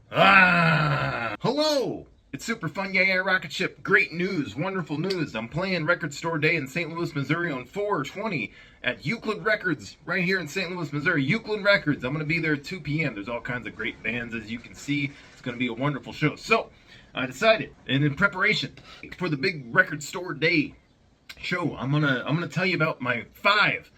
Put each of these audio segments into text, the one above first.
Hello! It's Super Fun Yay Rocket Ship. Great news, wonderful news. I'm playing Record Store Day in St. Louis, Missouri on 4/20 at Euclid Records, right here in St. Louis, Missouri. Euclid Records. I'm going to be there at 2 p.m. There's all kinds of great bands, as you can see. It's going to be a wonderful show. So, I decided, and in preparation for the big Record Store Day show, I'm gonna tell you about my 5.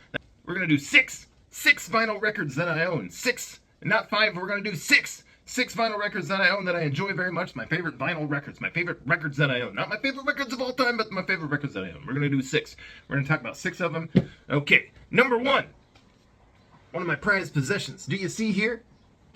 We're gonna do six vinyl records that I own. 6, not 5. We're gonna do 6 vinyl records that I own that I enjoy very much. My favorite vinyl records, my favorite records that I own. Not my favorite records of all time, but my favorite records that I own. We're gonna do 6. We're gonna talk about 6 of them. Okay, number 1. One of my prized possessions. Do you see here?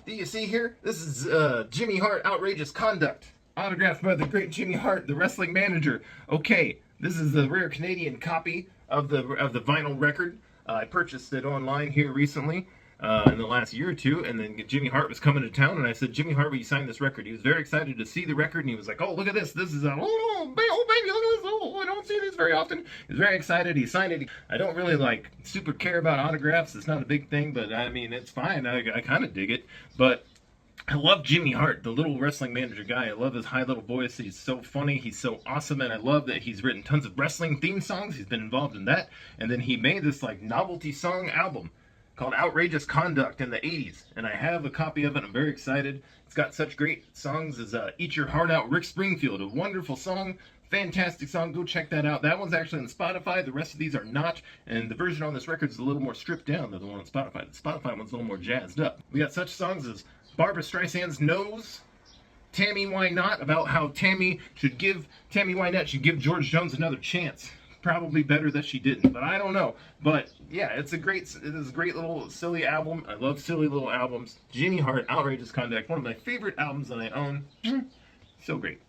This is Jimmy Hart, Outrageous Conduct, autographed by the great Jimmy Hart, the wrestling manager. Okay, this is the rare Canadian copy of the vinyl record. I purchased it online here recently, in the last year or two, and then Jimmy Hart was coming to town, and I said, Jimmy Hart, will you sign this record? He was very excited to see the record, and he was like, oh, look at this. This is oh, baby, look at this. Oh, I don't see this very often. He was very excited. He signed it. I don't really, super care about autographs. It's not a big thing, but, I mean, it's fine. I kind of dig it, but I love Jimmy Hart, the little wrestling manager guy. I love his high little voice. He's so funny. He's so awesome. And I love that he's written tons of wrestling theme songs. He's been involved in that. And then he made this novelty song album called Outrageous Conduct in the 80s. And I have a copy of it. I'm very excited. It's got such great songs as Eat Your Heart Out, Rick Springfield. A wonderful song. Fantastic song. Go check that out. That one's actually on Spotify. The rest of these are not. And the version on this record is a little more stripped down than the one on Spotify. The Spotify one's a little more jazzed up. We got such songs as Barbra Streisand's Nose, Tammy Why Not, about how Tammy Wynette should give George Jones another chance. Probably better that she didn't, but I don't know. But yeah, it is a great little silly album. I love silly little albums. Jimmy Hart, Outrageous Conduct, one of my favorite albums that I own. So great.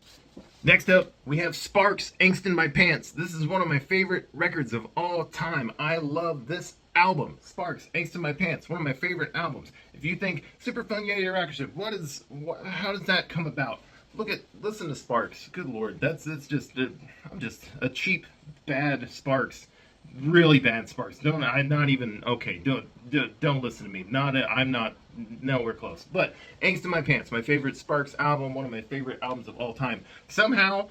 Next up, we have Sparks, Angst in My Pants. This is one of my favorite records of all time. I love this album. Sparks, Angst in My Pants, one of my favorite albums. If you think Super Fun Yay Rocket Ship, how does that come about? Listen to Sparks. Good Lord, I'm just a cheap, bad Sparks. Really bad Sparks. Don't listen to me. I'm not nowhere close. But Angst in My Pants, my favorite Sparks album, one of my favorite albums of all time. Somehow,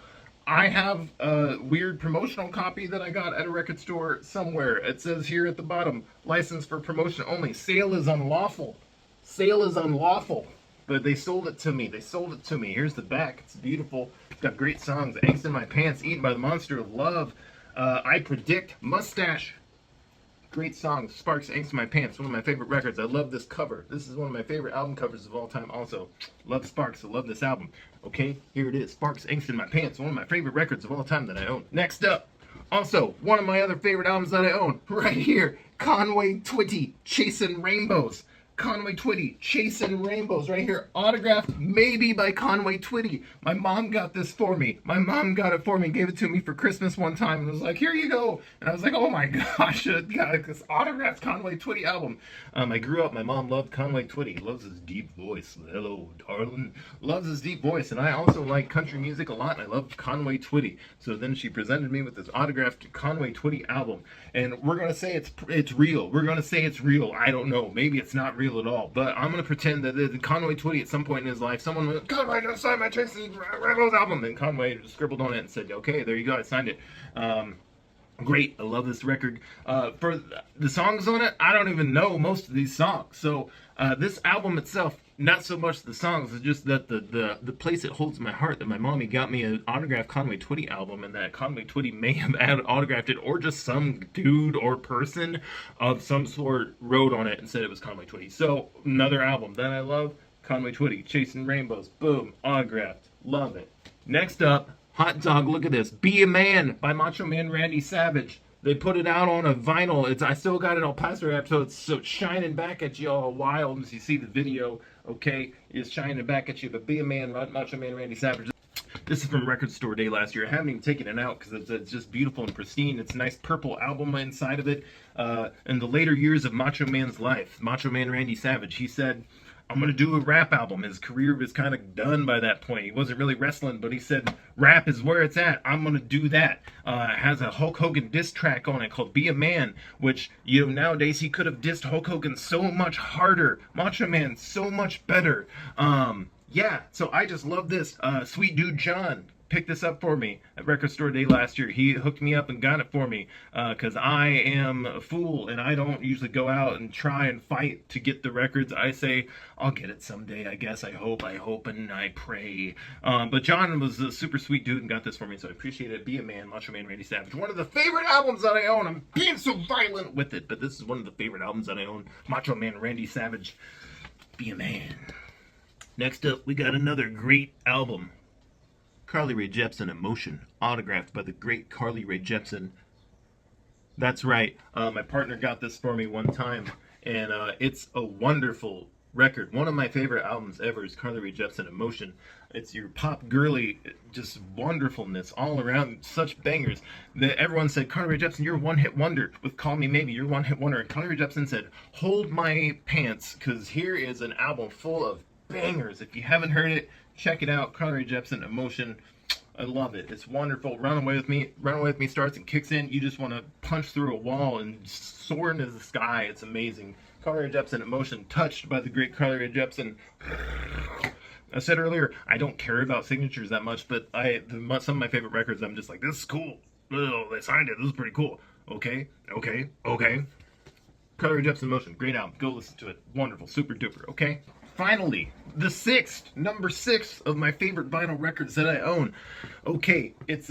I have a weird promotional copy that I got at a record store somewhere. It says here at the bottom, license for promotion only. Sale is unlawful. Sale is unlawful. But they sold it to me. Here's the back. It's beautiful. Got great songs. Angst in My Pants, Eaten by the Monster of Love. I Predict, Mustache. Great songs. Sparks, Angst in My Pants, one of my favorite records. I love this cover. This is one of my favorite album covers of all time also. Love Sparks. I love this album. Okay, here it is. Sparks, Angst in My Pants, one of my favorite records of all time that I own. Next up, also, one of my other favorite albums that I own, right here, Conway Twitty, Chasing Rainbows. Conway Twitty, Chasing Rainbows, right here, autographed maybe by Conway Twitty. My mom got this for me. Gave it to me for Christmas one time, and was like, here you go. And I was like, oh my gosh, I got this autographed Conway Twitty album. I grew up, my mom loved Conway Twitty, loves his deep voice. Hello, darling. Loves his deep voice, and I also like country music a lot, and I love Conway Twitty. So then she presented me with this autographed Conway Twitty album, and we're going to say it's real. We're going to say it's real. I don't know. Maybe it's not real at all, but I'm going to pretend that Conway Twitty at some point in his life, someone went, Conway, just sign my Chasing Rainbows album, and Conway just scribbled on it and said, okay, there you go, I signed it. Great, I love this record. For the songs on it, I don't even know most of these songs, so this album itself, not so much the songs, it's just that the place it holds in my heart, that my mommy got me an autographed Conway Twitty album, and that Conway Twitty may have autographed it, or just some dude or person of some sort wrote on it and said it was Conway Twitty. So, another album that I love, Conway Twitty, Chasing Rainbows, boom, autographed, love it. Next up, hot dog, look at this, Be a Man by Macho Man Randy Savage. They put it out on a vinyl. I still got it all plaster wrapped, so it's shining back at you all wild as you see the video. Okay, it's shining back at you. But Be a Man, Macho Man Randy Savage. This is from Record Store Day last year. I haven't even taken it out because it's just beautiful and pristine. It's a nice purple album inside of it. In the later years of Macho Man's life, Macho Man Randy Savage, he said, I'm going to do a rap album. His career was kind of done by that point. He wasn't really wrestling, but he said, rap is where it's at. I'm going to do that. It has a Hulk Hogan diss track on it called Be a Man, which, nowadays he could have dissed Hulk Hogan so much harder. Macho Man, so much better. yeah, so I just love this. Sweet dude John picked this up for me at Record Store Day last year. He hooked me up and got it for me because I am a fool and I don't usually go out and try and fight to get the records. I say, I'll get it someday, I guess. I hope, and I pray. But John was a super sweet dude and got this for me, so I appreciate it. Be a Man, Macho Man Randy Savage. One of the favorite albums that I own. I'm being so violent with it, but this is one of the favorite albums that I own. Macho Man Randy Savage. Be a Man. Next up, we got another great album. Carly Rae Jepsen, Emotion, autographed by the great Carly Rae Jepsen. That's right, my partner got this for me one time, and it's a wonderful record. One of my favorite albums ever is Carly Rae Jepsen, Emotion. It's your pop girly, just wonderfulness all around, such bangers that everyone said, Carly Rae Jepsen, you're a one-hit wonder. With Call Me Maybe, you're a one-hit wonder. And Carly Rae Jepsen said, hold my pants, because here is an album full of bangers. If you haven't heard it, check it out. Conway Twitty, Emotion. I love it. It's wonderful. Run Away With Me. Run Away With Me starts and kicks in. You just want to punch through a wall and soar into the sky. It's amazing. Conway Twitty, Emotion. Touched by the great Conway Twitty. I said earlier, I don't care about signatures that much, but some of my favorite records, I'm just like, this is cool. Oh, they signed it. This is pretty cool. Okay. Conway Twitty, Emotion. Great album. Go listen to it. Wonderful. Super duper. Okay. Finally, the number 6 of my favorite vinyl records that I own. Okay, it's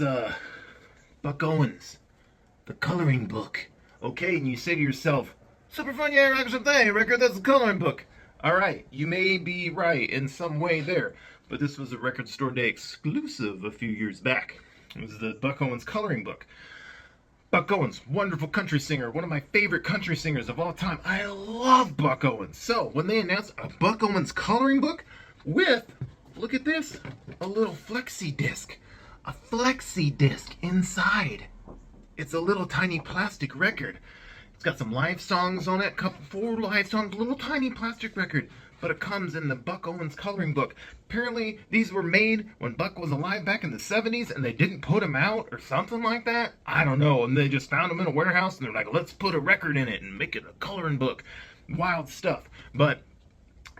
Buck Owens, The Coloring Book. Okay, and you say to yourself, super fun, yeah, record, that's the coloring book. Alright, you may be right in some way there, but this was a Record Store Day exclusive a few years back. It was the Buck Owens Coloring Book. Buck Owens, wonderful country singer, one of my favorite country singers of all time. I love Buck Owens. So, when they announced a Buck Owens coloring book with, look at this, a little flexi disc. A flexi disc inside. It's a little tiny plastic record. It's got some live songs on it, 4 live songs, little tiny plastic record. But it comes in the Buck Owens coloring book. Apparently, these were made when Buck was alive back in the 70s, and they didn't put them out or something like that. I don't know, and they just found them in a warehouse, and they're like, let's put a record in it and make it a coloring book. Wild stuff. But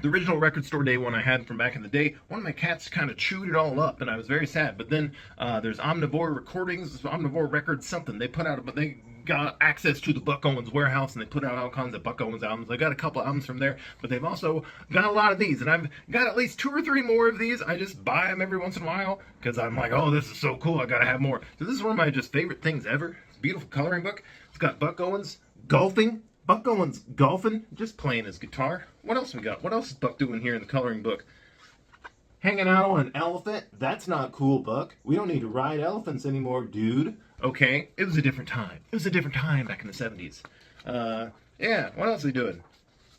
the original Record Store Day one I had from back in the day, one of my cats kind of chewed it all up, and I was very sad. But then there's Omnivore Recordings, Omnivore Records, something. They put out, but they got access to the Buck Owens warehouse, and they put out all kinds of Buck Owens albums. I got a couple albums from there, but they've also got a lot of these, and I've got at least 2 or 3 more of these. I just buy them every once in a while because I'm like, oh, this is so cool, I gotta have more. So this is one of my just favorite things ever. It's a beautiful coloring book. It's got Buck Owens golfing. Buck Owens golfing, just playing his guitar. What else we got? What else is Buck doing here in the coloring book? Hanging out on an elephant? That's not cool, Buck. We don't need to ride elephants anymore, dude. Okay, it was a different time. It was a different time back in the 70s. Yeah, what else are we doing?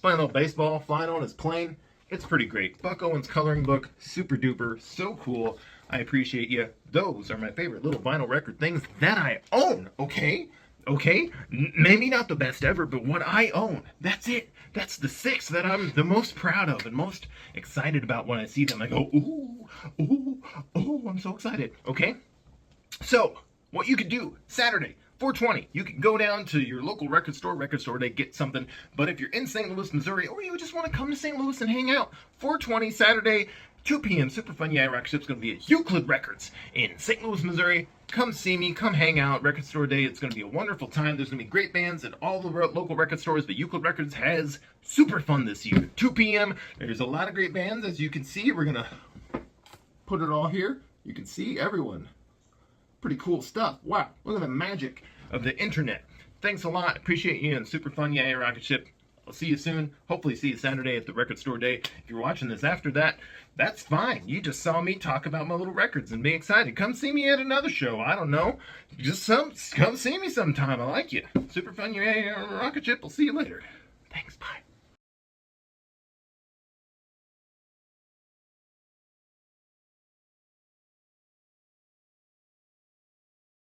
Playing a little baseball, flying on his plane. It's pretty great. Buck Owens coloring book, super duper, so cool. I appreciate you. Those are my favorite little vinyl record things that I own, okay? Okay? Maybe not the best ever, but what I own. That's it. That's the 6 that I'm the most proud of and most excited about when I see them. I go, ooh, ooh, ooh, I'm so excited. Okay? So, what you could do, Saturday, 420, you can go down to your local Record Store Day, get something. But if you're in St. Louis, Missouri, or you just want to come to St. Louis and hang out, 420, Saturday, 2 p.m., Super Fun Yeah Rock Ship's going to be at Euclid Records in St. Louis, Missouri. Come see me, come hang out, Record Store Day. It's going to be a wonderful time. There's going to be great bands at all the local record stores, but Euclid Records has super fun this year. 2 p.m., there's a lot of great bands. As you can see, we're going to put it all here. You can see everyone. Pretty cool stuff. Wow, look at the magic of the internet. Thanks a lot. Appreciate you and Super Fun Yeah Rocket Ship. I'll see you soon. Hopefully see you Saturday at the Record Store Day. If you're watching this after that, that's fine. You just saw me talk about my little records and be excited. Come see me at another show. I don't know. Just come see me sometime. I like you. Super Fun Yeah Rocket Ship. I'll see you later. Thanks. Bye.